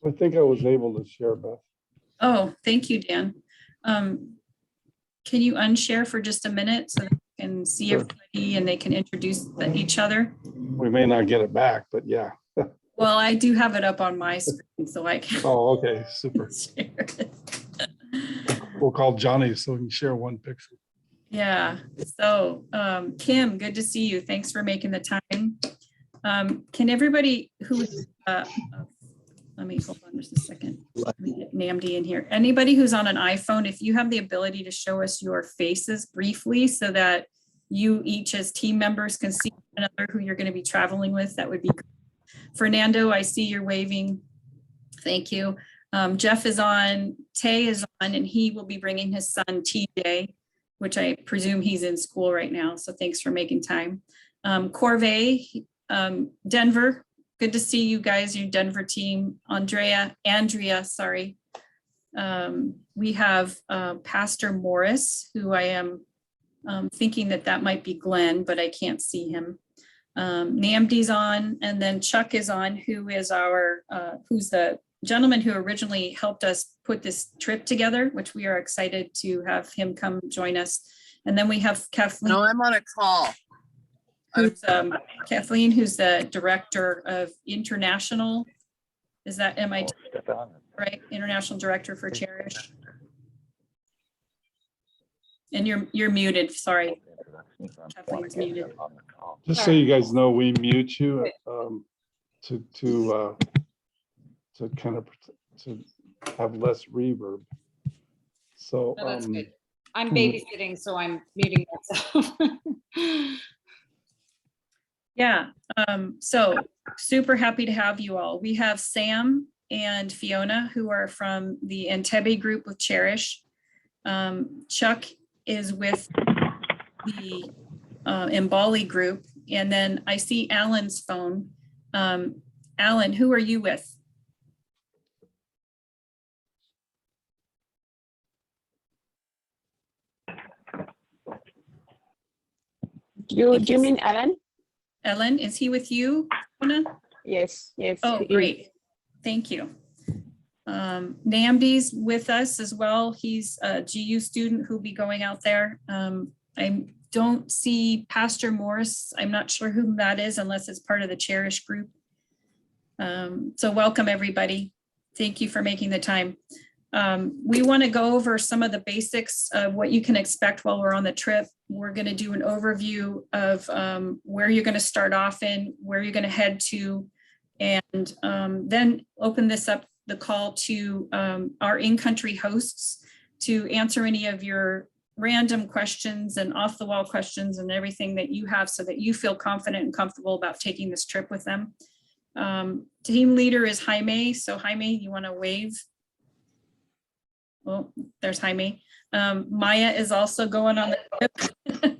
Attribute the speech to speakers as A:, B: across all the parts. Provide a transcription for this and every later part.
A: I think I was able to share, Beth.
B: Oh, thank you, Dan. Can you unshare for just a minute so that we can see
A: Sure.
B: everybody and they can introduce each other?
A: We may not get it back, but yeah.
B: Well, I do have it up on my screen, so I can
A: Oh, okay, super.
B: share it.
A: We'll call Johnny so we can share one picture.
B: Yeah, so Kim, good to see you. Thanks for making the time. Can everybody who, let me hold on just a second. Let me get Namdi in here. Anybody who's on an iPhone, if you have the ability to show us your faces briefly so that you each as team members can see another who you're going to be traveling with, that would be great. Fernando, I see you're waving. Thank you. Jeff is on, Tay is on, and he will be bringing his son TJ, which I presume he's in school right now. So thanks for making time. Corvée, Denver, good to see you guys, your Denver team. Andrea, sorry. We have Pastor Morris, who I am thinking that might be Glenn, but I can't see him. Namdi's on, and then Chuck is on, who is our, who's the gentleman who originally helped us put this trip together, which we are excited to have him come join us. And then we have Kathleen.
C: No, I'm on a call.
B: Who's Kathleen, who's the director of international, is that, am I right? International director for Cherish. And you're muted, sorry. Kathleen's muted.
A: Just so you guys know, we mute you to kind of to have less reverb. So
D: No, that's good. I'm babysitting, so I'm muting myself.
B: Yeah, so super happy to have you all. We have Sam and Fiona who are from the Entebbe group with Cherish. Chuck is with the Mbali group, and then I see Alan's phone. Alan, who are you with?
E: Do you mean Alan?
B: Ellen, is he with you, Fiona?
E: Yes, yes.
B: Oh, great. Thank you. Namdi's with us as well. He's a GU student who'll be going out there. I don't see Pastor Morris. I'm not sure who that is unless it's part of the Cherish group. So welcome everybody. Thank you for making the time. We want to go over some of the basics of what you can expect while we're on the trip. We're going to do an overview of where you're going to start off in, where you're going to head to, and then open this up, the call to our in-country hosts to answer any of your random questions and off-the-wall questions and everything that you have so that you feel confident and comfortable about taking this trip with them. Team leader is Jaime. So Jaime, you want to wave? Oh, there's Jaime. Maya is also going on the trip.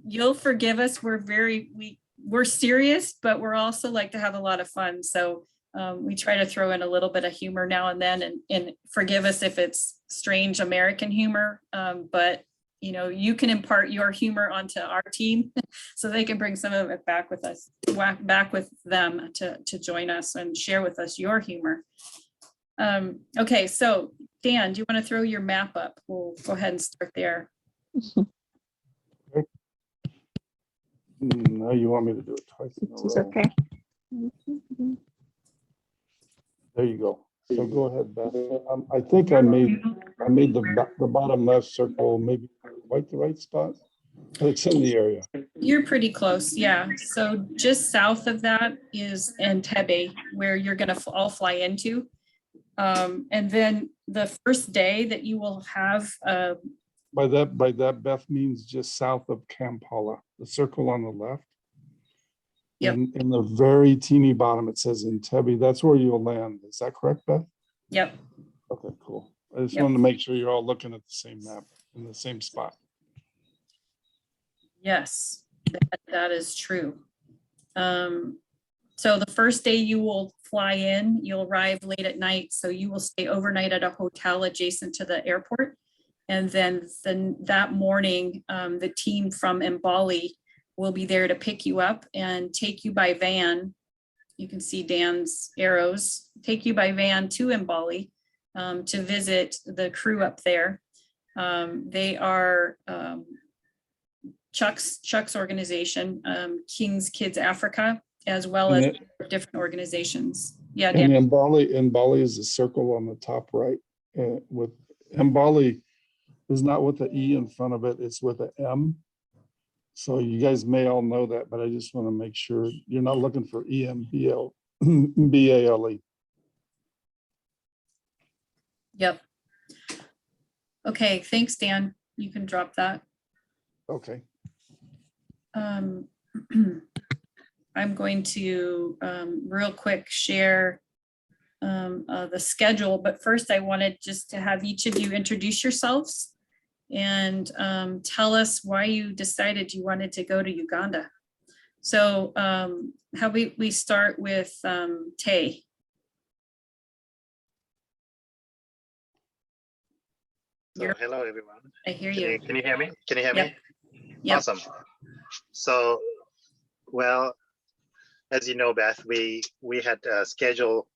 B: You'll forgive us. We're serious, but we're also like to have a lot of fun. So we try to throw in a little bit of humor now and then, and forgive us if it's strange American humor. But you know, you can impart your humor onto our team so they can bring some of it back with us, back with them to join us and share with us your humor. Okay, so Dan, do you want to throw your map up? We'll go ahead and start there.
A: No, you want me to do it twice in a row?
E: It's okay.
A: There you go. So go ahead, Beth. I think I made the bottom left circle maybe quite the right spot, but it's in the area.
B: You're pretty close, yeah. So just south of that is Entebbe, where you're going to all fly into. And then the first day that you will have.
A: By that, Beth means just south of Kampala, the circle on the left.
B: Yep.
A: In the very teeny bottom, it says Entebbe. That's where you'll land. Is that correct, Beth?
B: Yep.
A: Okay, cool. I just
B: Yep.
A: wanted to make sure you're all looking at the same map in the same spot.
B: Yes, that is true. So the first day you will fly in, you'll arrive late at night. So you will stay overnight at a hotel adjacent to the airport. And then that morning, the team from Mbali will be there to pick you up and take you by van you can see Dan's arrows, take you by van to Mbali to visit the crew up there. They are Chuck's organization, King's Kids Africa, as well as different organizations. Yeah, Dan.
A: And Mbali is a circle on the top right. With Mbali is not with the E in front of it, it's with an M. So you guys may all know that, but I just want to make sure you're not looking for EMBALE.
B: Yep. Okay, thanks, Dan. You can drop that.
A: Okay.
B: I'm going to real quick share the schedule, but first I wanted just to have each of you introduce yourselves and tell us why you decided you wanted to go to Uganda. So how we start with Tay.
C: So, hello, everyone.
B: I hear you.
C: Can you hear me? Can you hear
B: Yep.
C: me?
B: Yep.
C: Awesome. So, well, as you know, Beth, we had scheduled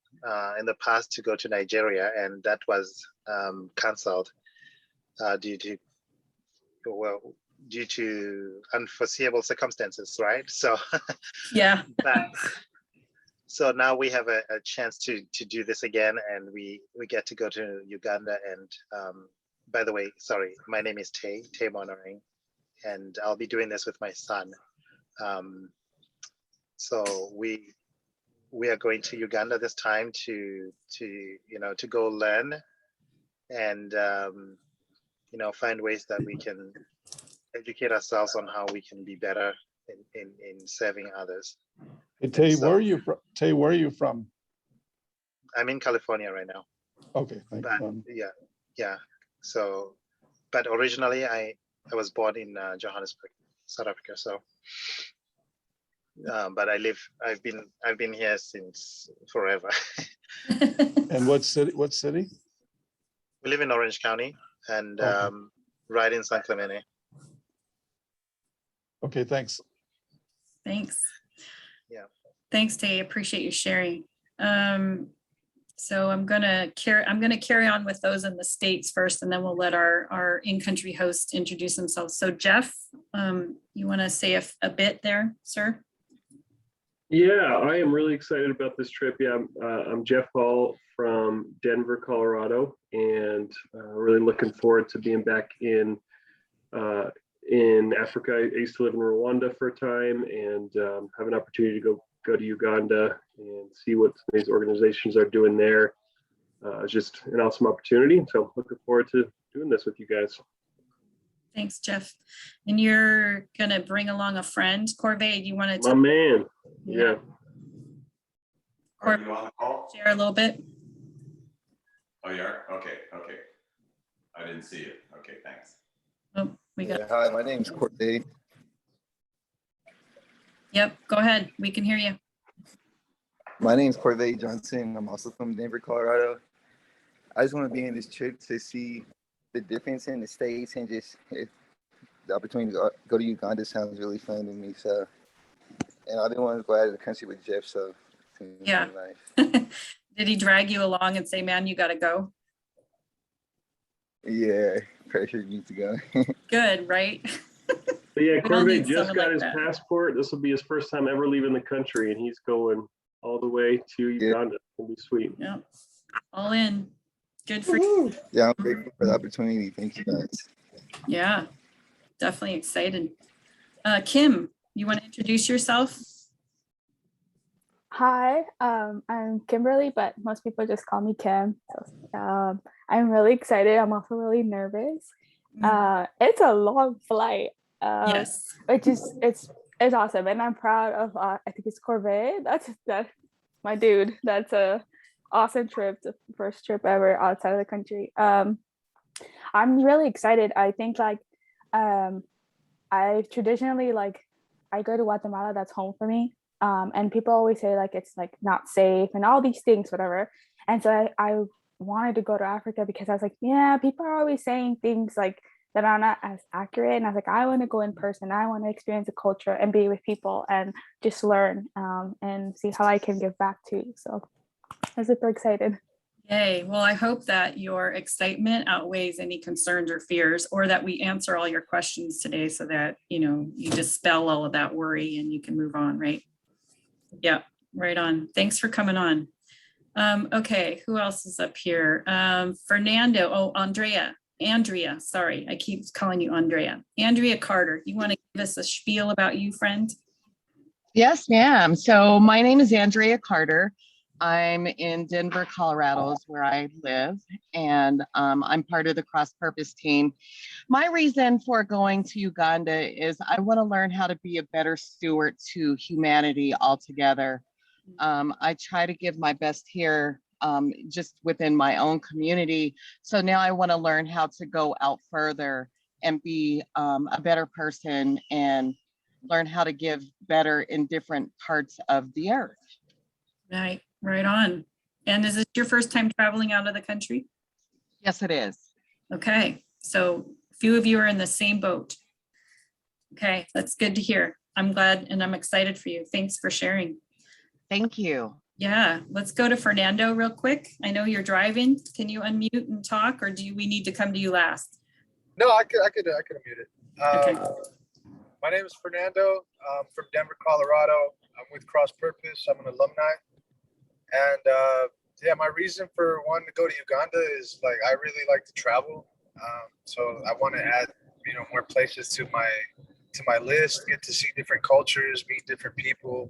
C: in the past to go to Nigeria, and that was canceled due to unforeseeable circumstances, right? So,
B: Yeah.
C: so now we have a chance to do this again, and we get to go to Uganda. And by the way, sorry, my name is Tay Monering, and I'll be doing this with my son. So we are going to Uganda this time to go learn and find ways that we can educate ourselves on how we can be better in serving others.
A: Hey, Tay,
C: So-
A: where are you from? Tay, where are you from?
C: I'm in California right now.
A: Okay, thank
C: But
A: you.
C: yeah. So, but originally I was born in Johannesburg, South Africa. So, but I've been here since forever.
A: And what city? What city?
C: We live in Orange County and
A: Okay.
C: right in San Clemente.
A: Okay, thanks.
B: Thanks.
C: Yeah.
B: Thanks, Tay. Appreciate you sharing. So I'm gonna carry on with those in the States first, and then we'll let our in-country host introduce themselves. So Jeff, you want to say a bit there, sir?
F: Yeah, I am really excited about this trip. Yeah, I'm Jeff Hall from Denver, Colorado, and really looking forward to being back in Africa. I used to live in Rwanda for a time, and have an opportunity to go to Uganda and see what these organizations are doing there. It's just an awesome opportunity. So looking forward to doing this with you guys.
B: Thanks, Jeff. And you're gonna bring along a friend, Corvée. Do you want
F: My
B: to
F: man. Yeah.
G: Are you on the call?
B: share a little bit?
G: Oh, you are? Okay, okay. I didn't see it. Okay, thanks.
B: Oh, we got.
H: Yeah, hi, my name's Courtney.
B: Yep. Go ahead. We can hear you.
H: My name's Corvée Johnson. I'm also from Denver, Colorado. I just want to be in this trip to see the difference in the states, and just the opportunity to go to Uganda sounds really fun to me. So, and I didn't want to go out of the country with Jeff, so it's gonna be
B: Yeah.
H: nice.
B: Did he drag you along and say, "Man, you got to go"?
H: Yeah, pressured me to go.
B: Good, right?
F: But yeah,
B: We don't need
F: Corvée just
B: someone
F: got
B: like
F: his
B: that.
F: passport. This will be his first time ever leaving the country, and he's going all the way to Uganda. It'll be sweet.
B: Yeah. All in. Good for you.
H: Yeah, I'm grateful for the opportunity. Thank you guys.
B: Yeah. Definitely excited. Kim, you want to introduce yourself?
I: Hi, I'm Kimberly, but most people just call me Kim. So, I'm really excited. I'm also really nervous. It's a long flight.
B: Yes.
I: It's awesome, and I'm proud of. I think it's Corvée. That's my dude. That's a awesome trip. The first trip ever outside of the country. I'm really excited. I think I traditionally I go to Guatemala. That's home for me. And people always say it's not safe and all these things, whatever. And so I wanted to go to Africa because I was like, yeah, people are always saying things like that are not as accurate. And I was like, I want to go in person. I want to experience the culture and be with people and just learn and see how I can give back too. So I'm super excited.
B: Yay. Well, I hope that your excitement outweighs any concerns or fears, or that we answer all your questions today so that, you dispel all of that worry and you can move on, right? Yeah, right on. Thanks for coming on. Okay, who else is up here? Fernando, Andrea, sorry, I keep calling you Andrea. Andrea Carter, you want to give us a spiel about you, friend?
J: Yes, ma'am. So my name is Andrea Carter. I'm in Denver, Colorado is where I live, and I'm part of the Cross Purpose team. My reason for going to Uganda is I want to learn how to be a better steward to humanity altogether. I try to give my best here just within my own community. So now I want to learn how to go out further and be a better person and learn how to give better in different parts of the earth.
B: Right on. And is this your first time traveling out of the country?
J: Yes, it is.
B: Okay, so a few of you are in the same boat. Okay, that's good to hear. I'm glad and I'm excited for you. Thanks for sharing.
J: Thank you.
B: Yeah, let's go to Fernando real quick. I know you're driving. Can you unmute and talk, or we need to come to you last?
K: No, I could unmute it.
B: Okay.
K: My name is Fernando. I'm from Denver, Colorado. I'm with Cross Purpose. I'm an alumni. And yeah, my reason for wanting to go to Uganda is like I really like to travel. So I want to add, more places to my list. Get to see different cultures, meet different people.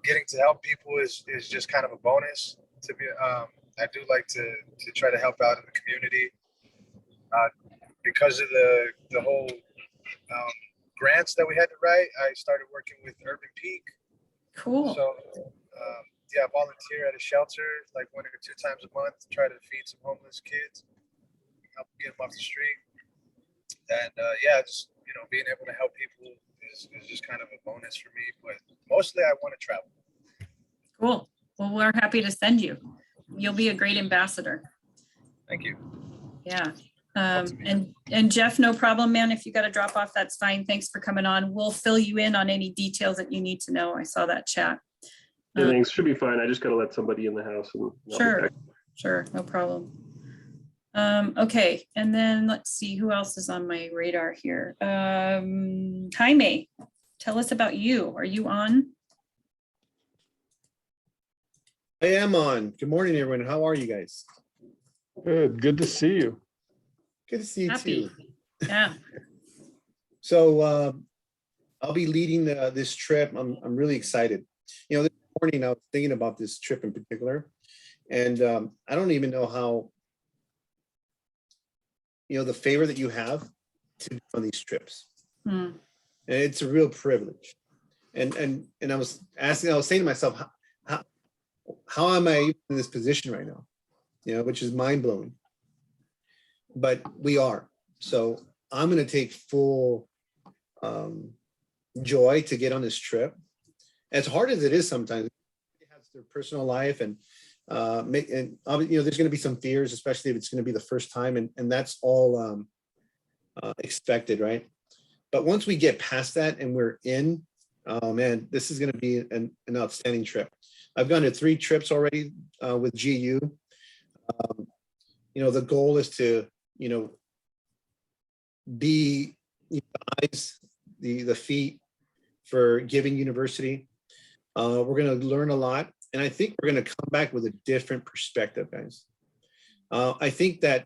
K: Getting to help people is just kind of a bonus. To be, I do like to try to help out in the community. Because of the whole grants that we had to write, I started working with Urban Peak.
B: Cool.
K: So yeah, I volunteer at a shelter like 1 or 2 times a month to try to feed some homeless kids, help get them off the street. And yeah, just being able to help people is just kind of a bonus for me. But mostly I want to travel.
B: Cool. Well, we're happy to send you. You'll be a great ambassador.
K: Thank you.
B: Yeah. And Jeff, no problem, man. If you got to drop off, that's fine. Thanks for coming on. We'll fill you in on any details that you need to know. I saw that chat.
F: Yeah, thanks. Should be fine. I just got to let somebody in the house. And
B: Sure. No problem. Okay. And then let's see who else is on my radar here. Jaime, tell us about you. Are you on?
L: I am on. Good morning, everyone. How are you guys?
A: Good to see you.
L: Good to see you
B: Happy.
L: too.
B: Yeah.
L: So I'll be leading this trip. I'm really excited. This morning I was thinking about this trip in particular, and I don't even know how, the favor that you have to do on these trips. And it's a real privilege. And I was saying to myself, how am I in this position right now? Which is mind blowing. But we are. So I'm going to take full joy to get on this trip. As hard as it is sometimes, it has their personal life and there's going to be some fears, especially if it's going to be the first time, and that's all expected, right? But once we get past that and we're in, oh man, this is going to be an outstanding trip. I've gone to 3 trips already with GU. The goal is to, be the eyes, the feet for Giving University. We're going to learn a lot. And I think we're going to come back with a different perspective, guys. I think that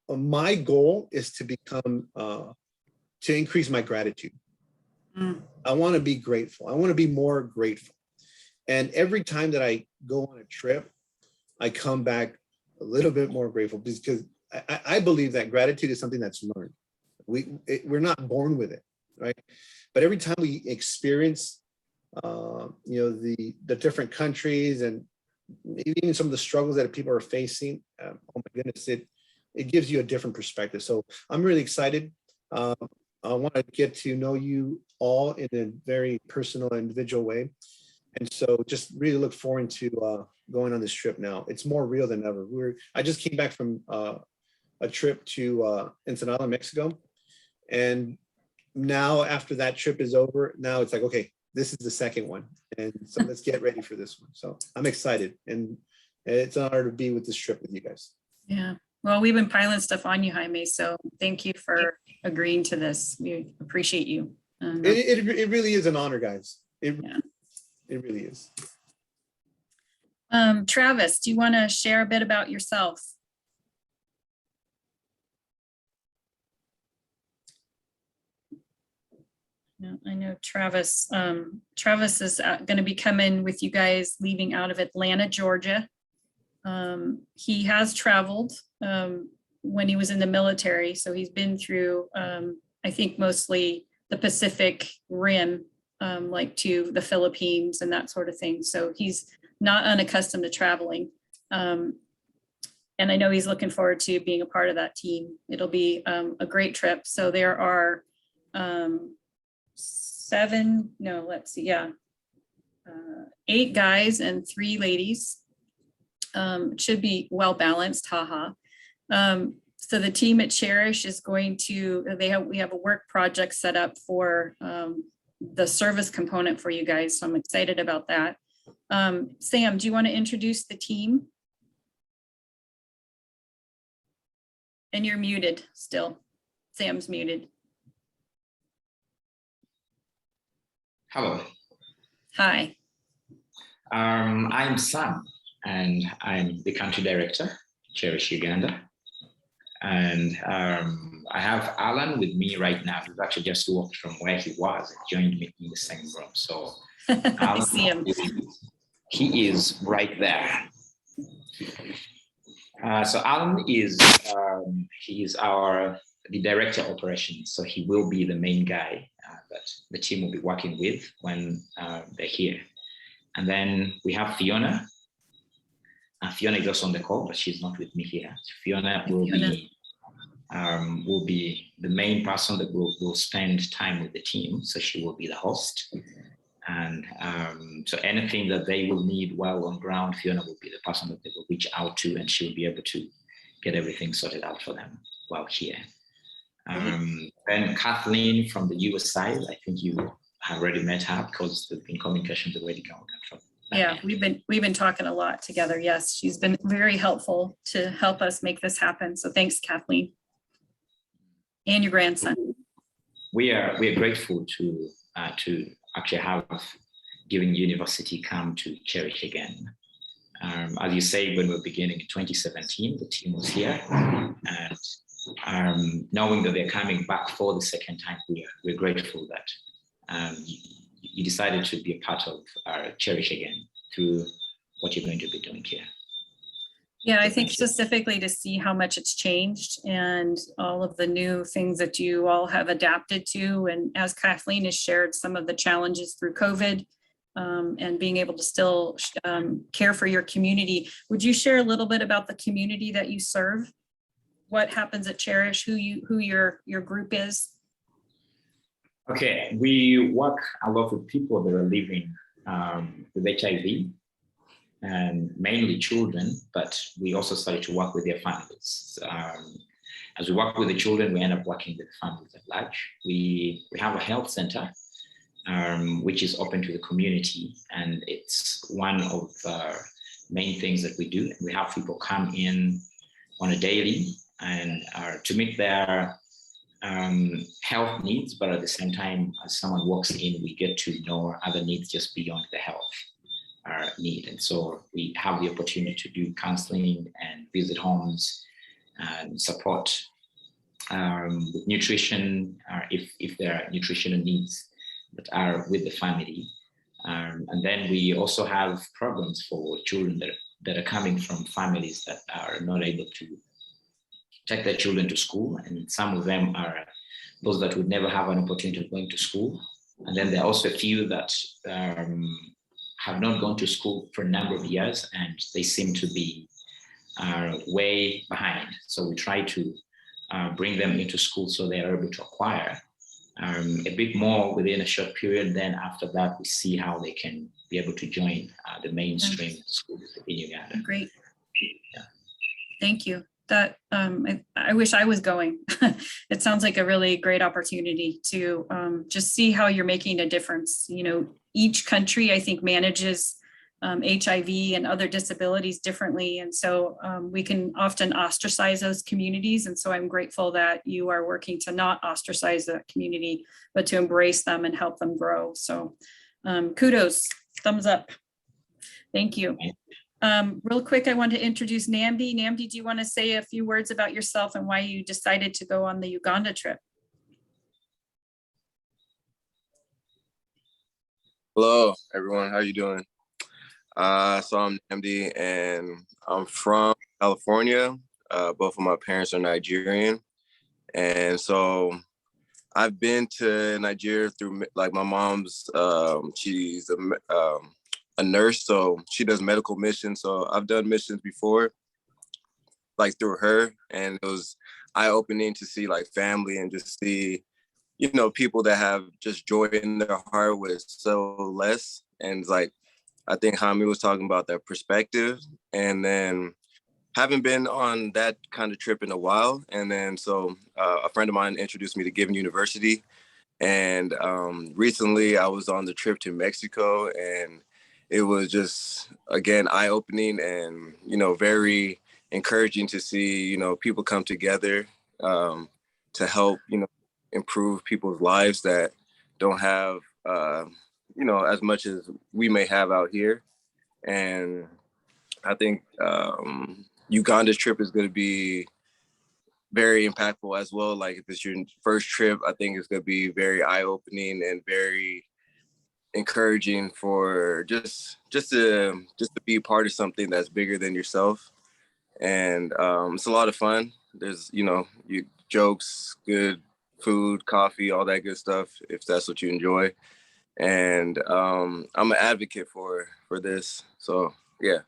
L: my goal is to become, to increase my gratitude. I want to be grateful. I want to be more grateful. And every time that I go on a trip, I come back a little bit more grateful because I believe that gratitude is something that's learned. We're not born with it, right? But every time we experience the different countries and even some of the struggles that people are facing, oh my goodness, it gives you a different perspective. So I'm really excited. I want to get to know you all in a very personal, individual way. And so just really look forward to going on this trip now. It's more real than ever. I just came back from a trip to Ensenada, Mexico. And now after that trip is over, now it's like, okay, this is the second one. And so let's get ready for this one. So I'm excited, and it's an honor to be with this trip with you guys.
B: Yeah. Well, we've been piling stuff on you, Jaime. So thank you for agreeing to this. We appreciate you.
L: It really is an honor, guys. It really is.
B: Travis, do you want to share a bit about yourself? No, I know Travis. Travis is going to be coming with you guys, leaving out of Atlanta, Georgia. He has traveled when he was in the military, so he's been through, I think, mostly the Pacific Rim, like to the Philippines and that sort of thing. So he's not unaccustomed to traveling. And I know he's looking forward to being a part of that team. It'll be a great trip. So there are 8 guys and 3 ladies. It should be well balanced, haha. So the team at Cherish is going to, we have a work project set up for the service component for you guys. So I'm excited about that. Sam, do you want to introduce the team? And you're muted still. Sam's muted.
M: Hello.
B: Hi.
M: I'm Sam, and I'm the country director, Cherish Uganda. And I have Alan with me right now. He's actually just walked from where he was and joined me in the same room. So
B: I see him.
M: He is right there. So Alan is the director of operations. So he will be the main guy that the team will be working with when they're here. And then we have Fiona. Fiona is also on the call, but she's not with me here. Fiona will be the main person that will spend time with the team. So she will be the host. And so anything that they will need while on ground, Fiona will be the person that they will reach out to, and she will be able to get everything sorted out for them while here. Then Kathleen from the US side, I think you have already met her because there's been communications already going on from.
B: Yeah, we've been talking a lot together. Yes, she's been very helpful to help us make this happen. So thanks, Kathleen, and your grandson.
M: We are grateful to actually have Giving University come to Cherish again. As you say, when we were beginning in 2017, the team was here, and knowing that they're coming back for the second time, we're grateful that you decided to be a part of Cherish again through what you're going to be doing here.
B: Yeah, I think specifically to see how much it's changed and all of the new things that you all have adapted to. And as Kathleen has shared some of the challenges through COVID and being able to still care for your community. Would you share a little bit about the community that you serve? What happens at Cherish, who your group is?
M: Okay, we work a lot with people that are living with HIV and mainly children, but we also started to work with their families. As we work with the children, we end up working with families at large. We have a health center, which is open to the community, and it's one of the main things that we do. We have people come in on a daily and to meet their health needs, but at the same time, as someone walks in, we get to know other needs just beyond the health need. And so we have the opportunity to do counseling and visit homes and support with nutrition, if there are nutritional needs that are with the family. And then we also have programs for children that are coming from families that are not able to take their children to school. And some of them are those that would never have an opportunity of going to school. And then there are also a few that have not gone to school for a number of years, and they seem to be way behind. So we try to bring them into school so they are able to acquire a bit more within a short period. Then after that, we see how they can be able to join the mainstream schools in Uganda.
B: Great.
M: Yeah.
B: Thank you. that I wish I was going. It sounds like a really great opportunity to just see how you're making a difference. You know, each country, I think, manages HIV and other disabilities differently. And so we can often ostracize those communities. And so I'm grateful that you are working to not ostracize that community, but to embrace them and help them grow. So kudos, thumbs up. Thank you. Real quick, I want to introduce Namdi. Namdi, do you want to say a few words about yourself and why you decided to go on the Uganda trip?
N: Hello, everyone. How you doing? So I'm Namdi, and I'm from California. Both of my parents are Nigerian, and so I've been to Nigeria through like my mom's. She's a nurse, so she does medical missions. So I've done missions before, like through her, and it was eye-opening to see like family and just see, you know, people that have just joy in their heart with so less. And like, I think Hami was talking about that perspective, and then haven't been on that kind of trip in a while. And then so a friend of mine introduced me to GUUganda2022, and recently I was on the trip to Mexico, and it was just, again, eye-opening and, you know, very encouraging to see, you know, people come together to help, you know, improve people's lives that don't have, you know, as much as we may have out here. And I think Uganda's trip is going to be very impactful as well. Like if it's your first trip, I think it's going to be very eye-opening and very encouraging for just to be part of something that's bigger than yourself. And it's a lot of fun. There's, you know, jokes, good food, coffee, all that good stuff, if that's what you enjoy. And I'm an advocate for this. So yeah.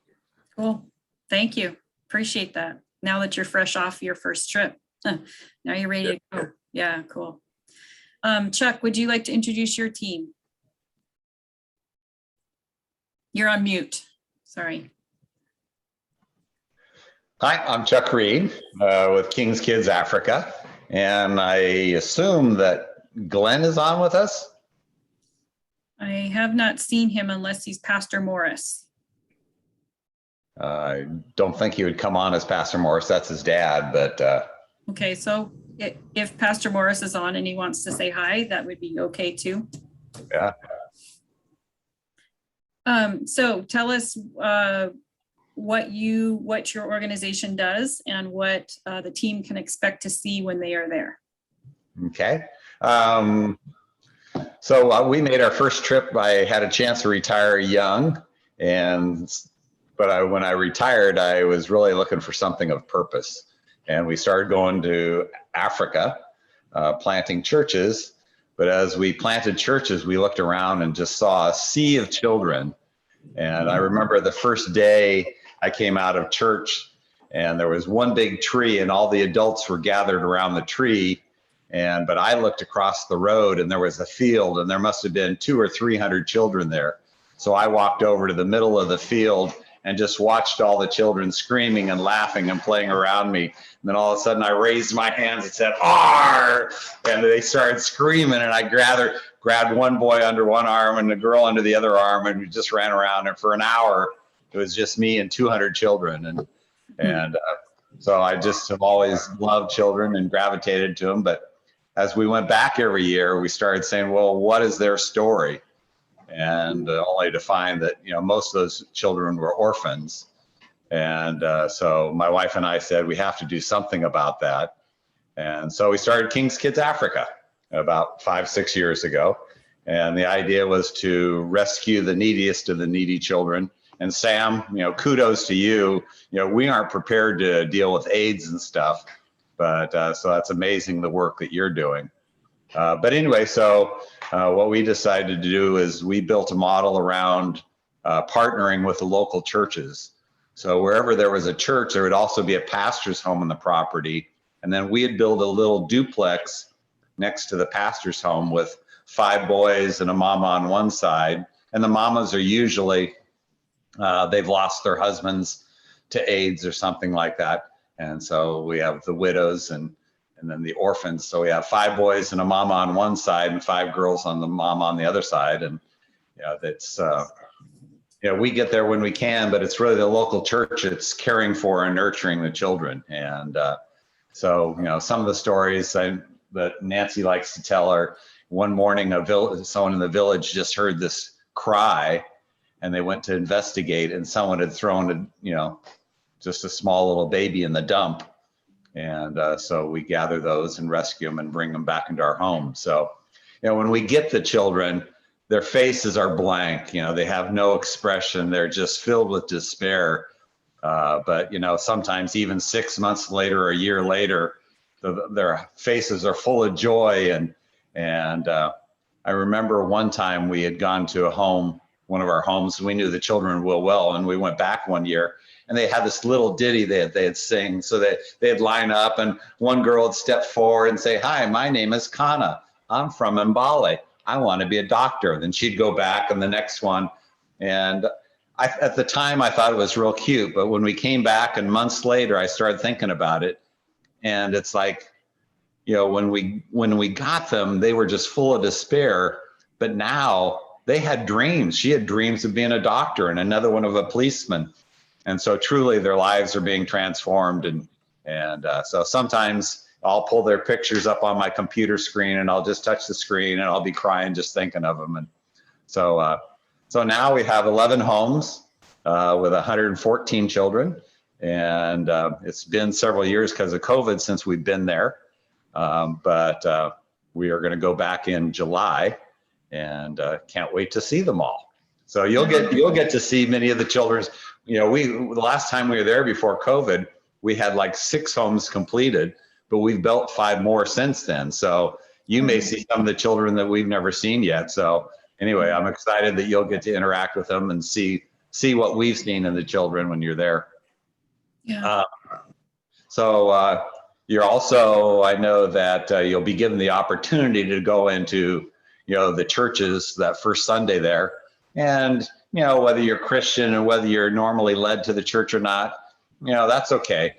B: Cool. Thank you. Appreciate that. Now that you're fresh off your first trip, now you're ready to go. Yeah, cool. Chuck, would you like to introduce your team? You're on mute. Sorry.
O: Hi, I'm Chuck Reed with King's Kids Africa, and I assume that Glenn is on with us.
B: I have not seen him unless he's Pastor Morris.
O: I don't think he would come on as Pastor Morris. That's his dad, but
B: Okay, so if Pastor Morris is on and he wants to say hi, that would be okay too.
O: yeah.
B: So tell us what your organization does and what the team can expect to see when they are there.
O: Okay. So we made our first trip. I had a chance to retire young, but when I retired, I was really looking for something of purpose. And we started going to Africa, planting churches. But as we planted churches, we looked around and just saw a sea of children. And I remember the first day I came out of church, and there was one big tree, and all the adults were gathered around the tree. But I looked across the road, and there was a field, and there must have been 200 or 300 children there. So I walked over to the middle of the field and just watched all the children screaming and laughing and playing around me. And then all of a sudden I raised my hands and said, "R!" And they started screaming, and I grabbed one boy under one arm and the girl under the other arm, and we just ran around. And for an hour, it was just me and 200 children. So I just have always loved children and gravitated to them. But as we went back every year, we started saying, well, what is their story? And only to find that, you know, most of those children were orphans. And so my wife and I said, we have to do something about that. And so we started King's Kids Africa about 5-6 years ago. And the idea was to rescue the neediest of the needy children. And Sam, you know, kudos to you. You know, we aren't prepared to deal with AIDS and stuff, but so that's amazing, the work that you're doing. But anyway, so what we decided to do is we built a model around partnering with the local churches. So wherever there was a church, there would also be a pastor's home on the property. And then we'd build a little duplex next to the pastor's home with 5 boys and a mama on one side. And the mamas are usually, they've lost their husbands to AIDS or something like that. And so we have the widows and then the orphans. So we have 5 boys and a mama on one side and 5 girls on the mama on the other side. And that's, we get there when we can, but it's really the local church that's caring for and nurturing the children. And so, some of the stories that Nancy likes to tell are one morning, someone in the village just heard this cry and they went to investigate, and someone had thrown just a small little baby in the dump. And so we gather those and rescue them and bring them back into our home. So, when we get the children, their faces are blank, they have no expression. They're just filled with despair. But, sometimes even 6 months later or a year later, their faces are full of joy. And I remember one time we had gone to one of our homes. We knew the children well, and we went back one year. And they had this little ditty they'd sing. So they'd line up, and one girl would step forward and say, "Hi, my name is Kana. I'm from Mbale. I want to be a doctor." Then she'd go back, and the next one. And at the time, I thought it was real cute. But when we came back and months later, I started thinking about it. And it's like, when we got them, they were just full of despair. But now they had dreams. She had dreams of being a doctor, and another one of a policeman. And so truly their lives are being transformed. And so sometimes I'll pull their pictures up on my computer screen, and I'll just touch the screen, and I'll be crying just thinking of them. And so now we have 11 homes with 114 children. And it's been several years because of COVID since we've been there. But we are going to go back in July, and can't wait to see them all. So you'll get to see many of the children's. The last time we were there before COVID, we had like 6 homes completed, but we've built 5 more since then. So you may see some of the children that we've never seen yet. So anyway, I'm excited that you'll get to interact with them and see what we've seen in the children when you're there.
B: Yeah.
O: So you're also, I know that you'll be given the opportunity to go into, the churches that first Sunday there. And, whether you're Christian and whether you're normally led to the church or not, that's okay.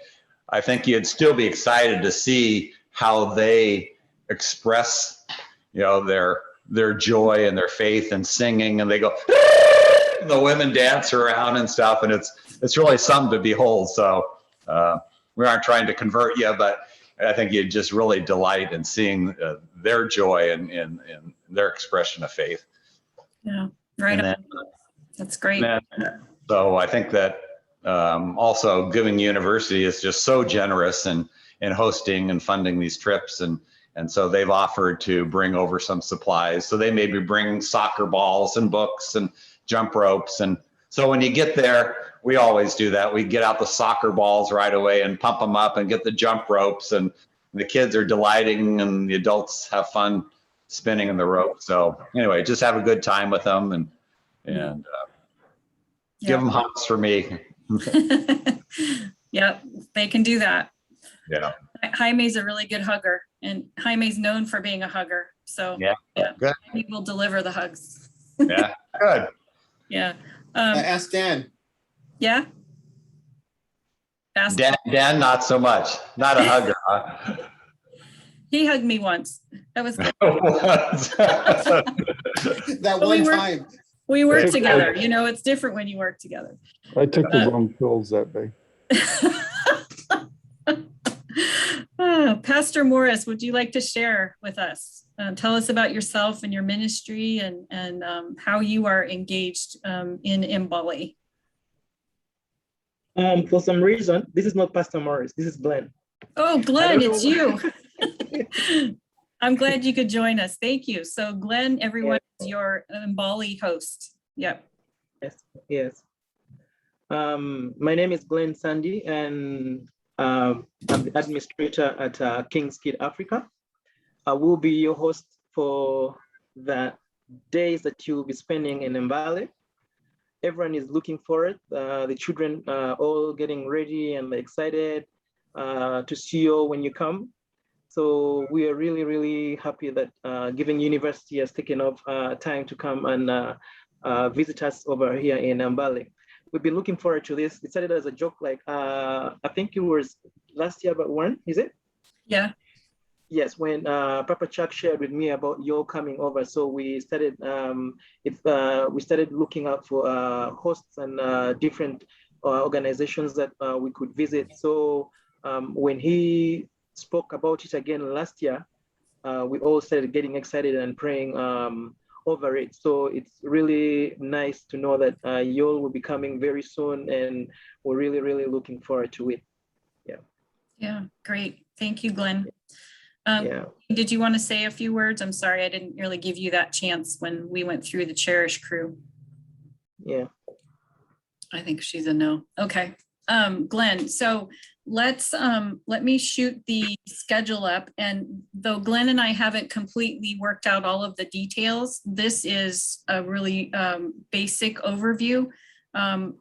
O: I think you'd still be excited to see how they express, their joy and their faith and singing, and they go, the women dance around and stuff. And it's really something to behold. So we aren't trying to convert you, but I think you'd just really delight in seeing their joy and their expression of faith.
B: Yeah, right.
O: Then,
B: that's great.
O: So I think that also GUUganda2022 is just so generous in hosting and funding these trips. And so they've offered to bring over some supplies. So they maybe bring soccer balls and books and jump ropes. And so when you get there, we always do that. We get out the soccer balls right away and pump them up and get the jump ropes. And the kids are delighting, and the adults have fun spinning in the rope. So anyway, just have a good time with them and give them hugs for me.
B: Yep, they can do that.
O: Yeah.
B: Jaime's a really good hugger, and Jaime's known for being a hugger. So
O: yeah. Good.
B: He will deliver the hugs.
O: Yeah, good.
B: Yeah.
L: Ask Dan.
B: Yeah. Ask
O: Dan, not so much. Not a hugger. Huh?
B: He hugged me once. That was good.
L: That one time.
B: We work together. It's different when you work together.
A: I took the wrong pills that day.
B: Pastor Morris, would you like to share with us? Tell us about yourself and your ministry and how you are engaged in Mbale.
P: For some reason, this is not Pastor Morris. This is Glenn.
B: Oh, Glenn, it's you. I'm glad you could join us. Thank you. So Glenn, everyone is your Mbale host. Yep.
P: Yes. My name is Glenn Sandy, and I'm the administrator at King's Kid Africa. I will be your host for the days that you'll be spending in Mbale. Everyone is looking for it. The children are all getting ready and excited to see you when you come. So we are really, really happy that GUUganda2022 has taken up time to come and visit us over here in Mbale. We've been looking forward to this. It started as a joke, I think it was last year, but when is it?
B: Yeah.
P: Yes, when Papa Chuck shared with me about your coming over, so we started we started looking out for hosts and different organizations that we could visit. So when he spoke about it again last year, we all started getting excited and praying over it. So it's really nice to know that you all will be coming very soon, and we're really, really looking forward to it. Yeah.
B: Yeah, great. Thank you, Glenn.
P: Yeah.
B: Did you want to say a few words? I'm sorry, I didn't really give you that chance when we went through the Cherish crew.
P: Yeah.
B: I think she's a no. Okay. Glenn, so let me shoot the schedule up, and though Glenn and I haven't completely worked out all of the details, this is a really basic overview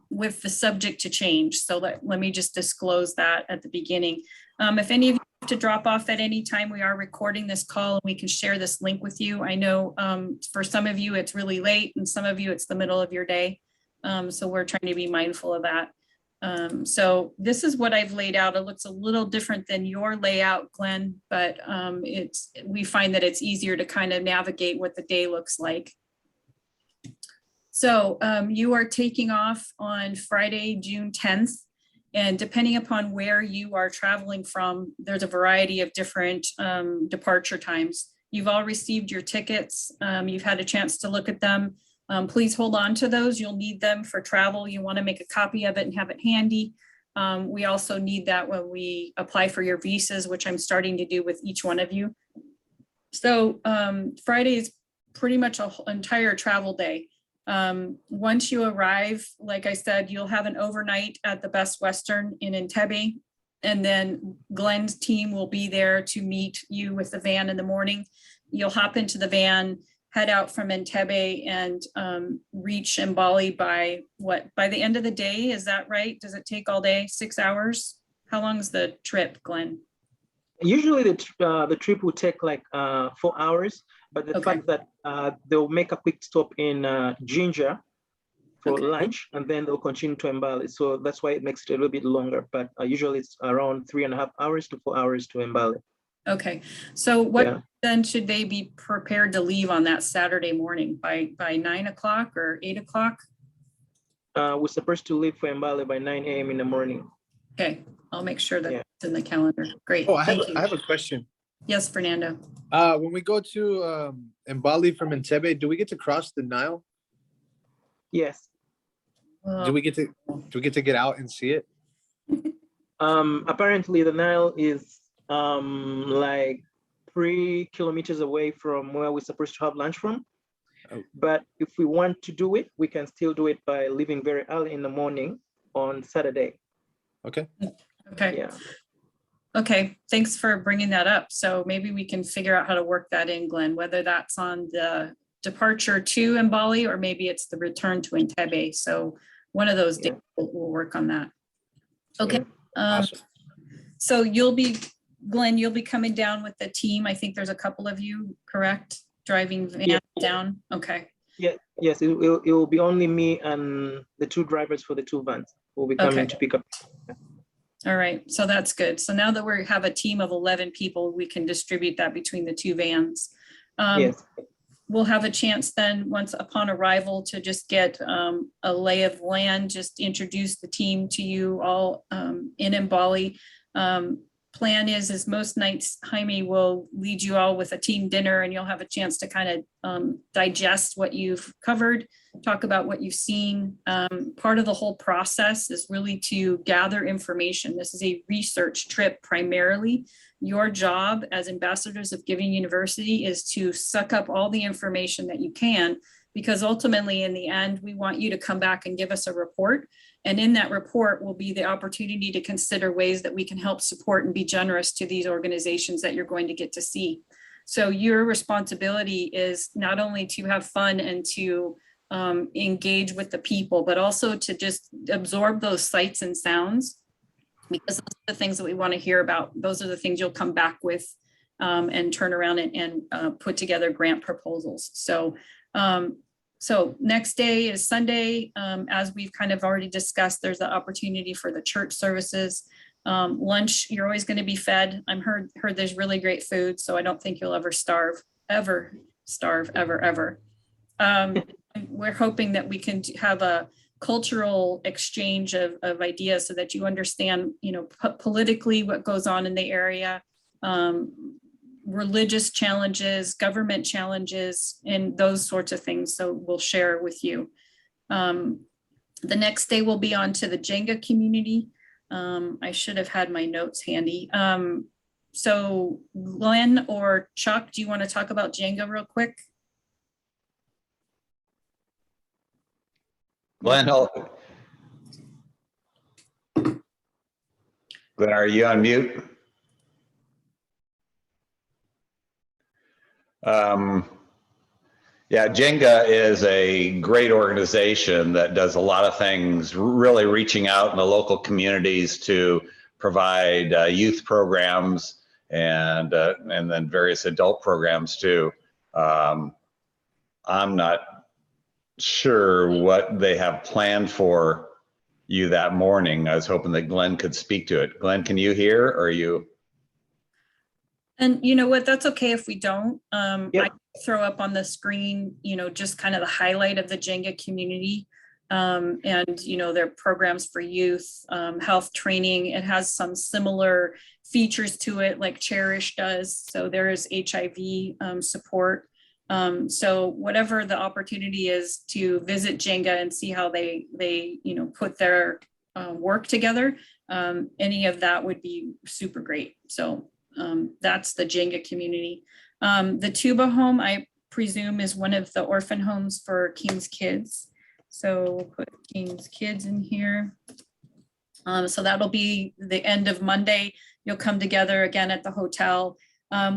B: with the subject to change. So let me just disclose that at the beginning. If any of you have to drop off at any time, we are recording this call and we can share this link with you. I know for some of you it's really late and some of you it's the middle of your day. So we're trying to be mindful of that. So this is what I've laid out. It looks a little different than your layout, Glenn, but we find that it's easier to kind of navigate what the day looks like. So you are taking off on Friday, June 10th. And depending upon where you are traveling from, there's a variety of different departure times. You've all received your tickets. You've had a chance to look at them. Please hold on to those. You'll need them for travel. You want to make a copy of it and have it handy. We also need that when we apply for your visas, which I'm starting to do with each one of you. So Friday is pretty much an entire travel day. Once you arrive, like I said, you'll have an overnight at the Best Western in Entebbe, and then Glenn's team will be there to meet you with the van in the morning. You'll hop into the van, head out from Entebbe, and reach Mbali by the end of the day. Is that right? Does it take all day, 6 hours? How long is the trip, Glenn?
P: Usually the trip will take like 4 hours, but the fact that they'll make a quick stop in Ginger for lunch, and then they'll continue to Mbali. So that's why it makes it a little bit longer, but usually it's around 3.5 hours to 4 hours to Mbali.
B: Okay, so what then should they be prepared to leave on that Saturday morning by 9 o'clock or 8 o'clock?
P: We're supposed to leave for Mbali by 9 a.m. in the morning.
B: Okay, I'll make sure that it's in the calendar. Great.
K: Oh, I
B: Thank you.
K: have a question.
B: Yes, Fernando.
K: When we go to Mbali from Entebbe, do we get to cross the Nile?
P: Yes.
K: Do we get to get out and see it?
P: Apparently the Nile is like 3 kilometers away from where we're supposed to have lunch from.
K: Oh.
P: But if we want to do it, we can still do it by leaving very early in the morning on Saturday.
K: Okay.
B: Okay.
P: Yeah.
B: Okay, thanks for bringing that up. So maybe we can figure out how to work that in, Glenn, whether that's on the departure to Mbali or maybe it's the return to Entebbe. So one of those days we'll work on that. Okay.
K: Awesome.
B: So Glenn, you'll be coming down with the team. I think there's a couple of you, correct? Driving van down. Okay.
P: Yeah. Yes, it will be only me and the 2 drivers for the 2 vans will be coming to pick up.
B: All right, so that's good. So now that we have a team of 11 people, we can distribute that between the 2 vans.
P: Yes.
B: We'll have a chance then, once upon arrival, to just get a lay of land, just introduce the team to you all in Mbali. Plan is most nights Jaime will lead you all with a team dinner, and you'll have a chance to kind of digest what you've covered, talk about what you've seen. Part of the whole process is really to gather information. This is a research trip primarily. Your job as ambassadors of Giving University is to suck up all the information that you can, because ultimately in the end, we want you to come back and give us a report. And in that report will be the opportunity to consider ways that we can help support and be generous to these organizations that you're going to get to see. So your responsibility is not only to have fun and to engage with the people, but also to just absorb those sights and sounds, because those are the things that we want to hear about. Those are the things you'll come back with and turn around and put together grant proposals. So next day is Sunday. As we've kind of already discussed, there's the opportunity for the church services. Lunch, you're always going to be fed. I'm heard there's really great food, so I don't think you'll ever starve, ever, ever. We're hoping that we can have a cultural exchange of ideas so that you understand, politically what goes on in the area, religious challenges, government challenges, and those sorts of things. So we'll share with you. The next day we'll be on to the Jenga community. I should have had my notes handy. So Glenn or Chuck, do you want to talk about Jenga real quick?
O: Glenn, Glenn, are you on mute? Yeah, Jenga is a great organization that does a lot of things, really reaching out in the local communities to provide youth programs and then various adult programs too. I'm not sure what they have planned for you that morning. I was hoping that Glenn could speak to it. Glenn, can you hear, or are you?
B: And you know what, that's okay if we don't. I throw up on the screen, just kind of the highlight of the Jenga community, and their programs for youth, health training. It has some similar features to it like Cherish does. So there is HIV support. So whatever the opportunity is to visit Jenga and see how they put their work together, any of that would be super great. So that's the Jenga community. The Tuba home, I presume, is one of the orphan homes for King's Kids. So we'll put King's Kids in here. So that'll be the end of Monday. You'll come together again at the hotel.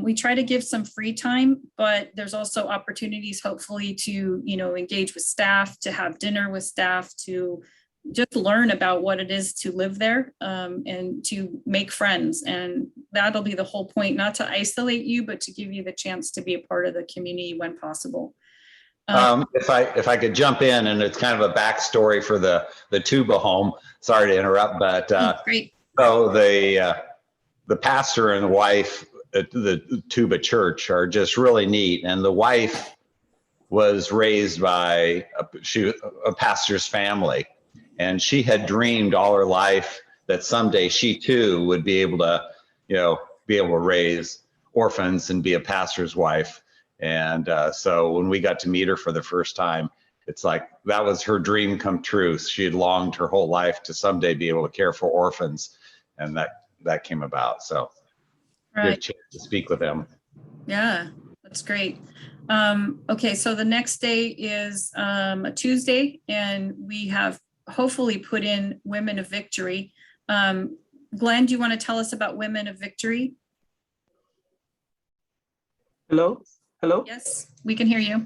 B: We try to give some free time, but there's also opportunities hopefully to, engage with staff, to have dinner with staff, to just learn about what it is to live there, and to make friends. And that'll be the whole point, not to isolate you, but to give you the chance to be a part of the community when possible.
O: If I could jump in, and it's kind of a backstory for the Tuba home. Sorry to interrupt, but
B: great.
O: So the pastor and wife at the Tuba church are just really neat, and the wife was raised by a pastor's family. And she had dreamed all her life that someday she too would be able to, raise orphans and be a pastor's wife. And so when we got to meet her for the first time, it's like that was her dream come true. She had longed her whole life to someday be able to care for orphans, and that came about. So
B: Right.
O: Good chance to speak with them.
B: Yeah, that's great. Okay, so the next day is a Tuesday, and we have hopefully put in Women of Victory. Glenn, do you want to tell us about Women of Victory?
P: Hello?
B: Yes, we can hear you.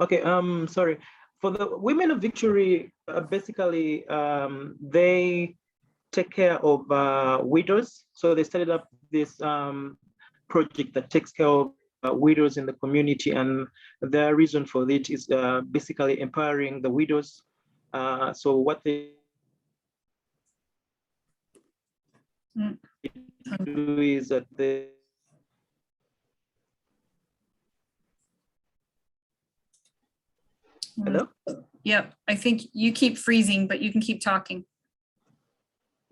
P: Okay, sorry. For the Women of Victory, basically, they take care of widows. So they started up this project that takes care of widows in the community, and their reason for it is basically empowering the widows. So what they do is that they Hello?
B: Yep, I think you keep freezing, but you can keep talking.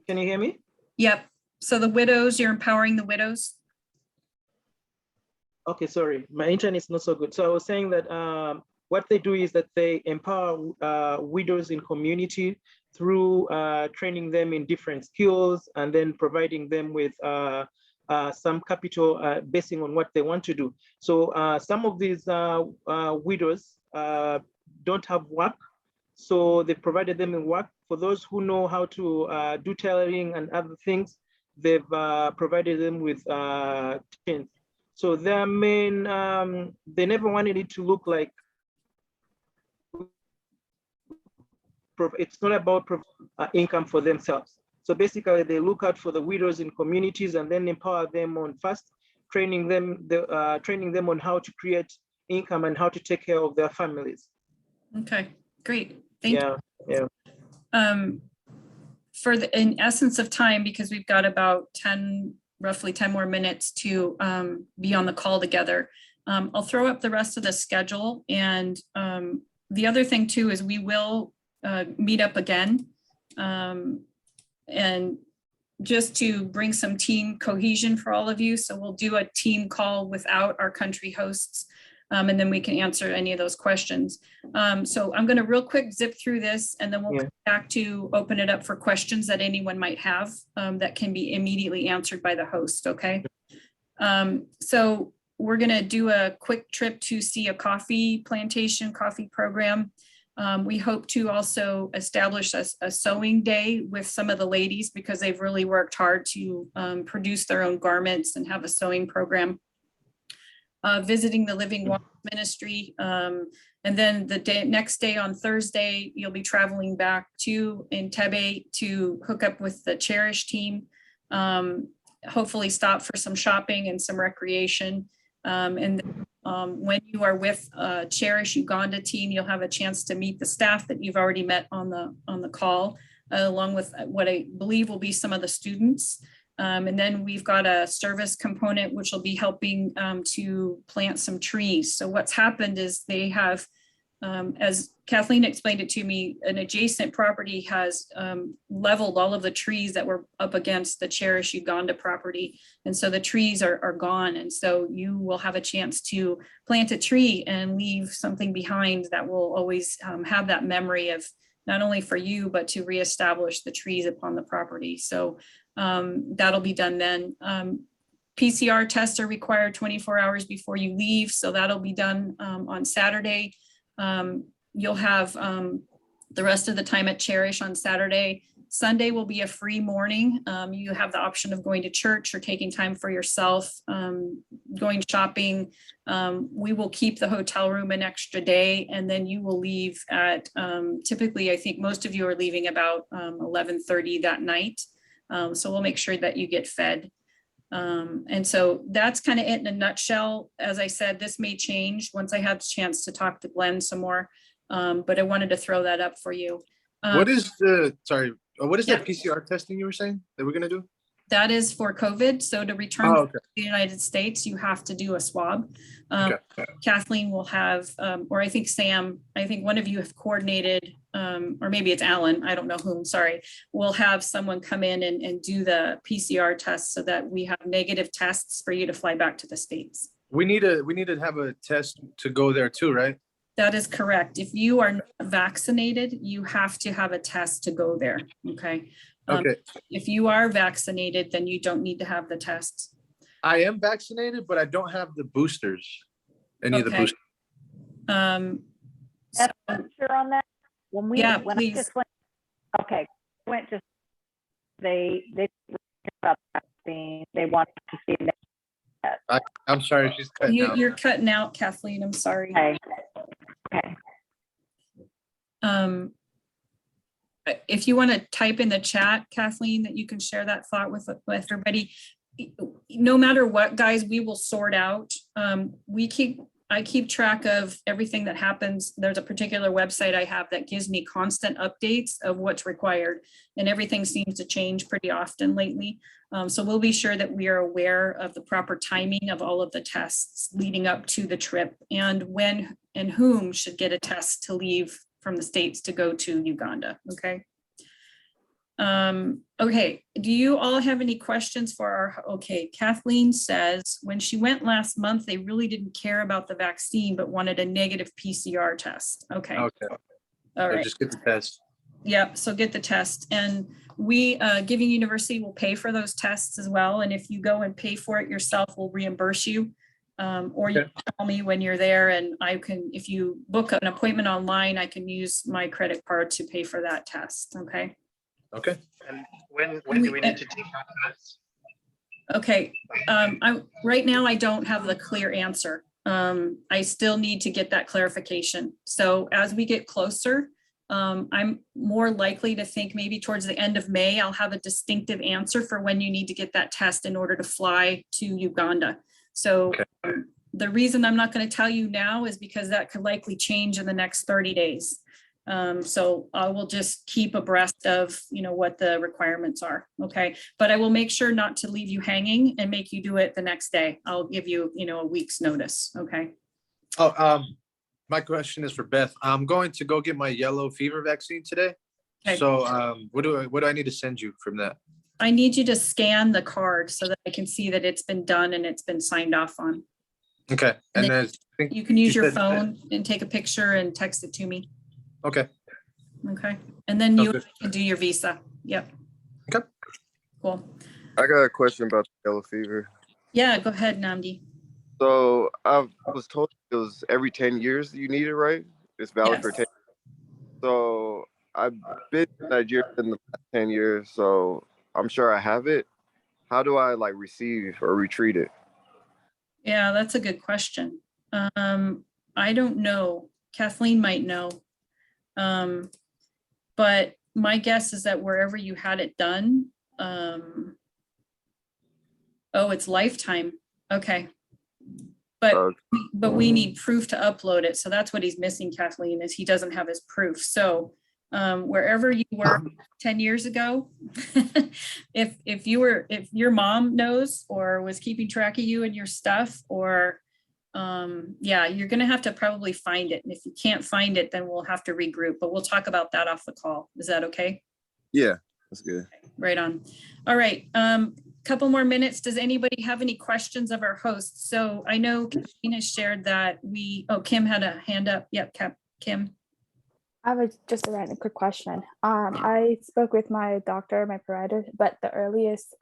P: Can you hear me?
B: Yep. So the widows, you're empowering the widows.
P: Okay, sorry, my internet is not so good. So I was saying that what they do is that they empower widows in community through training them in different skills, and then providing them with some capital basing on what they want to do. So some of these widows don't have work, so they provided them in work. For those who know how to do tailoring and other things, they've provided them with tents. So their main, they never wanted it to look like, it's not about income for themselves. So basically they look out for the widows in communities and then empower them on first, training them on how to create income and how to take care of their families.
B: Okay, great. Thank you.
P: Yeah.
B: for the, in essence of time, because we've got about 10, roughly 10 more minutes to be on the call together, I'll throw up the rest of the schedule. And the other thing too is we will meet up again. And just to bring some team cohesion for all of you. So we'll do a team call without our country hosts. And then we can answer any of those questions. So I'm going to real quick zip through this, and then we'll come back to open it up for questions that anyone might have that can be immediately answered by the host, okay? So we're going to do a quick trip to see a coffee plantation, coffee program. We hope to also establish a sewing day with some of the ladies, because they've really worked hard to produce their own garments and have a sewing program. Visiting the Living Water Ministry. And then the next day on Thursday, you'll be traveling back to Entebbe to hook up with the Cherish team. Hopefully stop for some shopping and some recreation. And when you are with Cherish Uganda team, you'll have a chance to meet the staff that you've already met on the call, along with what I believe will be some of the students. And then we've got a service component, which will be helping to plant some trees. So what's happened is they have, as Kathleen explained it to me, an adjacent property has leveled all of the trees that were up against the Cherish Uganda property. And so the trees are gone. And so you will have a chance to plant a tree and leave something behind that will always have that memory of not only for you, but to reestablish the trees upon the property. So that'll be done then. PCR tests are required 24 hours before you leave. So that'll be done on Saturday. You'll have the rest of the time at Cherish on Saturday. Sunday will be a free morning. You have the option of going to church or taking time for yourself, going shopping. We will keep the hotel room an extra day, and then you will leave at, typically, I think most of you are leaving about 11:30 that night. So we'll make sure that you get fed. And so that's kind of it in a nutshell. As I said, this may change once I have a chance to talk to Glenn some more, but I wanted to throw that up for you.
K: What is the, sorry, what is that PCR testing you were saying that we're going to do?
B: That is for COVID. So to return to the United States, you have to do a swab. Kathleen will have, or I think Sam, I think one of you have coordinated, or maybe it's Alan, I don't know whom, sorry. We'll have someone come in and do the PCR test so that we have negative tests for you to fly back to the States.
K: We need to have a test to go there too, right?
B: That is correct. If you are not vaccinated, you have to have a test to go there, okay?
K: Okay.
B: If you are vaccinated, then you don't need to have the tests.
K: I am vaccinated, but I don't have the boosters. Any of the boosters.
Q: Sure on that. When we, when
B: please.
Q: I just went, okay, went to, they about vaccine, they wanted to see that.
K: I'm sorry, she's cutting out.
B: You're cutting out, Kathleen. I'm sorry.
Q: Okay.
B: If you want to type in the chat, Kathleen, that you can share that thought with everybody. No matter what, guys, we will sort out. I keep track of everything that happens. There's a particular website I have that gives me constant updates of what's required, and everything seems to change pretty often lately. So we'll be sure that we are aware of the proper timing of all of the tests leading up to the trip, and when and whom should get a test to leave from the States to go to Uganda, okay? Okay, do you all have any questions for our, okay, Kathleen says, when she went last month, they really didn't care about the vaccine, but wanted a negative PCR test, okay.
K: Okay.
B: All right.
K: Just get the test.
B: Yep, so get the test. And we, Giving University will pay for those tests as well. And if you go and pay for it yourself, we'll reimburse you. Or you can call me when you're there, and I can, if you book an appointment online, I can use my credit card to pay for that test, okay?
K: Okay.
C: And when do we need to take that test?
B: Okay, right now I don't have the clear answer. I still need to get that clarification. So as we get closer, I'm more likely to think maybe towards the end of May, I'll have a distinctive answer for when you need to get that test in order to fly to Uganda. So the reason I'm not going to tell you now is because that could likely change in the next 30 days. So I will just keep abreast of, what the requirements are. Okay. But I will make sure not to leave you hanging and make you do it the next day. I'll give you, a week's notice. Okay.
K: Oh, my question is for Beth. I'm going to go get my yellow fever vaccine today.
B: Okay.
K: So what do I need to send you from that?
B: I need you to scan the card so that I can see that it's been done and it's been signed off on.
K: Okay. And
B: then
K: then
B: you can use your
K: said-
B: phone and take a picture and text it to me.
K: Okay.
B: Okay. And then you can do your visa. Yep.
K: Okay.
B: Cool.
N: I got a question about the yellow fever.
B: Yeah, go ahead, Namdi.
N: So I was told it was every 10 years you need it, right? It's valid for 10. So I've been in Nigeria in the past 10 years, so I'm sure I have it. How do I receive or retreat it?
B: Yeah, that's a good question. I don't know. Kathleen might know. But my guess is that wherever you had it done, oh, it's lifetime. Okay. But we need proof to upload it. So that's what he's missing, Kathleen, is he doesn't have his proof. So wherever you were 10 years ago, if your mom knows or was keeping track of you and your stuff, or yeah, you're going to have to probably find it. And if you can't find it, then we'll have to regroup, but we'll talk about that off the call. Is that okay?
N: Yeah, that's good.
B: Right on. All right. Couple more minutes. Does anybody have any questions of our hosts? So I know Kathleen has shared that Kim had a hand up. Yep, Kim.
I: I was just a random quick question. I spoke with my doctor, my provider, but the earliest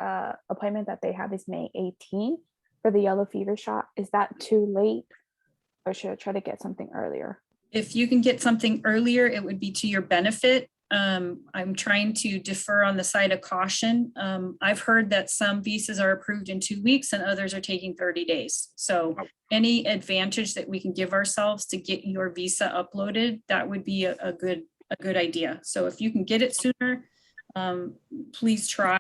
I: appointment that they have is May 18 for the yellow fever shot. Is that too late, or should I try to get something earlier?
B: If you can get something earlier, it would be to your benefit. I'm trying to defer on the side of caution. I've heard that some visas are approved in 2 weeks and others are taking 30 days. So any advantage that we can give ourselves to get your visa uploaded, that would be a good idea. So if you can get it sooner, please try.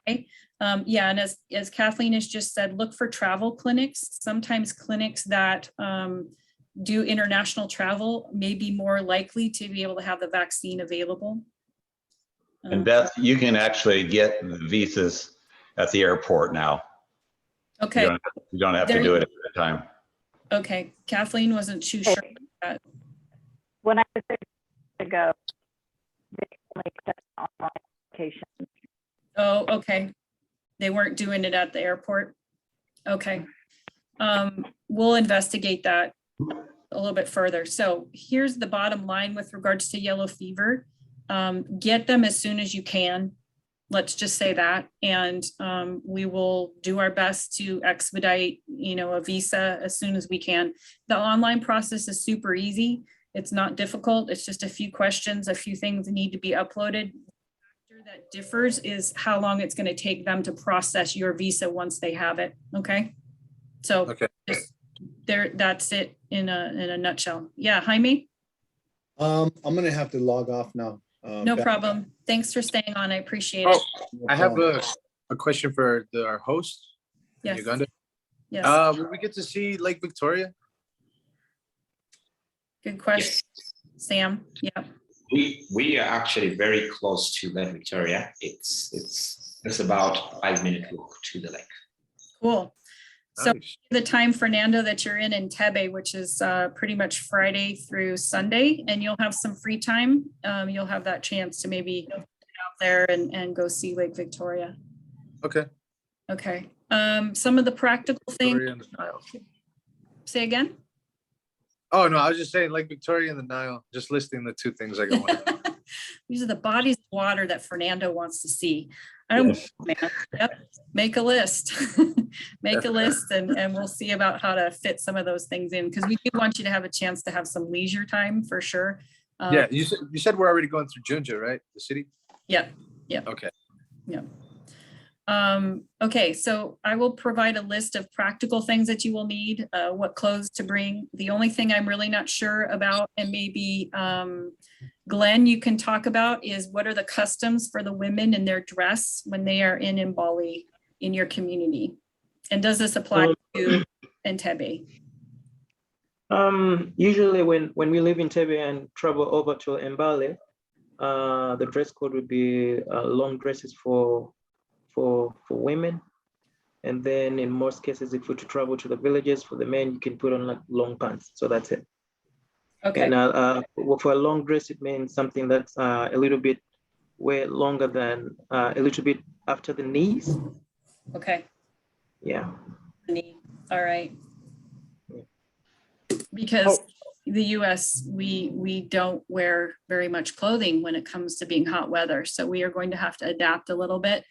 B: Yeah, and as Kathleen has just said, look for travel clinics. Sometimes clinics that do international travel may be more likely to be able to have the vaccine available.
O: And Beth, you can actually get the visas at the airport now.
B: Okay.
O: You don't have to do it at the time.
B: Okay. Kathleen wasn't too sure.
Q: When I was there to go, they only accept online applications.
B: Oh, okay. They weren't doing it at the airport. Okay. We'll investigate that a little bit further. So here's the bottom line with regards to yellow fever. Get them as soon as you can. Let's just say that. And we will do our best to expedite, a visa as soon as we can. The online process is super easy. It's not difficult. It's just a few questions, a few things that need to be uploaded. That differs is how long it's going to take them to process your visa once they have it. Okay. So that's it in a nutshell. Yeah. Jaime.
L: I'm going to have to log off now.
B: No problem. Thanks for staying on. I appreciate it.
K: I have a question for our host in
B: Yes.
K: Uganda.
B: Yes.
K: Will we get to see Lake Victoria?
B: Good question. Sam. Yeah.
M: We are actually very close to Lake Victoria. It's about 5-minute walk to the lake.
B: Cool. So the time, Fernando, that you're in Entebbe, which is pretty much Friday through Sunday, and you'll have some free time. You'll have that chance to maybe get out there and go see Lake Victoria.
K: Okay.
B: Okay. Some of the practical things. Say again?
K: Oh, no, I was just saying Lake Victoria and the Nile, just listing the two things I got.
B: These are the bodies of water that Fernando wants to see. I don't know, man. Yep. Make a list. Make a list and we'll see about how to fit some of those things in, because we do want you to have a chance to have some leisure time for sure.
K: Yeah, you said we're already going through Junja, right? The city?
B: Yep. Yep.
K: Okay.
B: Yep. Okay, so I will provide a list of practical things that you will need, what clothes to bring. The only thing I'm really not sure about, and maybe Glenn, you can talk about, is what are the customs for the women in their dress when they are in Mbali in your community? And does this apply to Entebbe?
P: Usually when we live in Entebbe and travel over to Mbale, The dress code would be long dresses for women. And then in most cases, if we're to travel to the villages for the men, you can put on like long pants. So that's it.
B: Okay.
P: And for a long dress, it means something that's a little bit way longer than a little bit after the knees.
B: Okay.
P: Yeah.
B: All right. Because the US, we don't wear very much clothing when it comes to being hot weather. So we are going to have to adapt a little bit.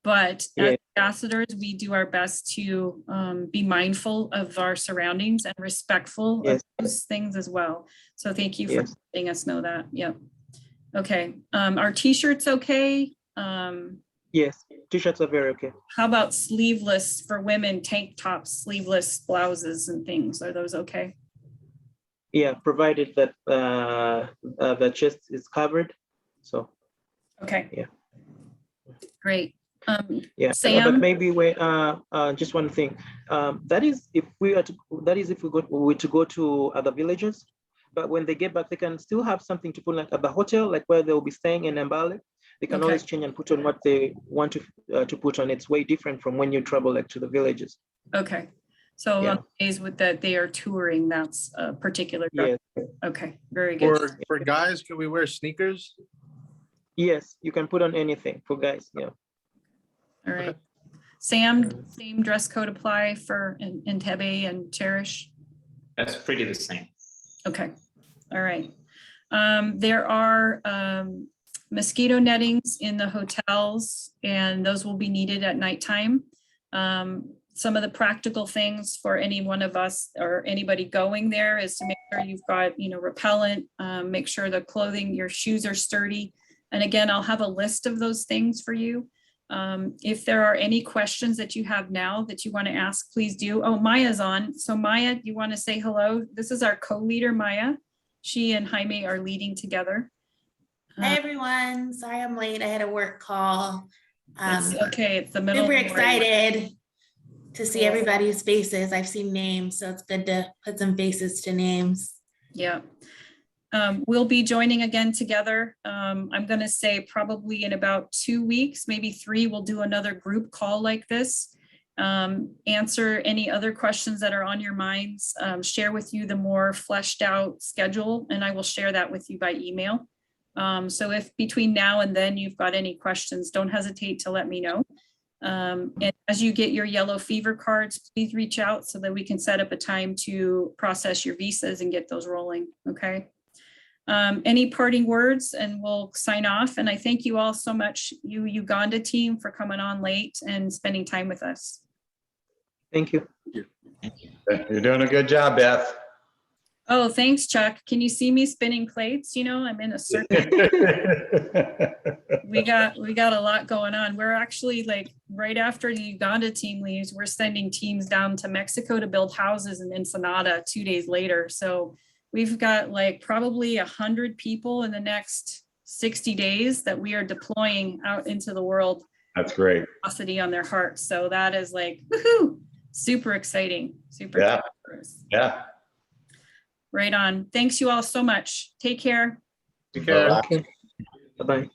B: But as ambassadors, we do our best to be mindful of our surroundings and respectful of those things as well. So thank you for letting us know that. Yep. Okay. Are t-shirts okay?
P: Yes, t-shirts are very okay.
B: How about sleeveless for women, tank tops, sleeveless blouses and things? Are those okay?
P: Yeah, provided that the chest is covered. So.
B: Okay.
P: Yeah.
B: Great.
P: Yeah,
B: Sam?
P: but maybe just one thing. That is if we were to go to other villages, but when they get back, they can still have something to put like at the hotel, like where they'll be staying in Mbale. They can always change and put on what they want to put on. It's way different from when you travel like to the villages.
B: Okay. So on days with that they are touring, that's a particular.
P: Yes.
B: Okay. Very good.
K: For guys, can we wear sneakers?
P: Yes, you can put on anything for guys. Yeah.
B: All right. Sam, same dress code apply for Entebbe and Cherish?
M: That's pretty the same.
B: Okay. All right. There are mosquito nettings in the hotels, and those will be needed at nighttime. Some of the practical things for any one of us or anybody going there is to make sure you've got, repellent, make sure the clothing, your shoes are sturdy. And again, I'll have a list of those things for you. If there are any questions that you have now that you want to ask, please do. Oh, Maya's on. So Maya, you want to say hello? This is our co-leader, Maya. She and Jaime are leading together.
R: Hi, everyone. Sorry I'm late. I had a work call.
B: It's okay. It's the middle.
R: Super excited to see everybody's faces. I've seen names, so it's good to put some faces to names.
B: Yeah. We'll be joining again together. I'm going to say probably in about 2 weeks, maybe 3, we'll do another group call like this. Answer any other questions that are on your minds, share with you the more fleshed out schedule, and I will share that with you by email. So if between now and then you've got any questions, don't hesitate to let me know. And as you get your yellow fever cards, please reach out so that we can set up a time to process your visas and get those rolling, okay? Any parting words, and we'll sign off. And I thank you all so much, you Uganda team, for coming on late and spending time with us.
P: Thank you.
O: You're doing a good job, Beth.
B: Oh, thanks, Chuck. Can you see me spinning plates? I'm in a circuit. we got a lot going on. We're actually like right after the Uganda team leaves, we're sending teams down to Mexico to build houses in Ensenada 2 days later. So we've got like probably 100 people in the next 60 days that we are deploying out into the world.
O: That's great.
B: Capacity on their hearts. So that is like, woohoo, super exciting. Super.
O: Yeah. Yeah.
B: Right on. Thanks you all so much. Take care.
K: Take care.
P: Bye-bye.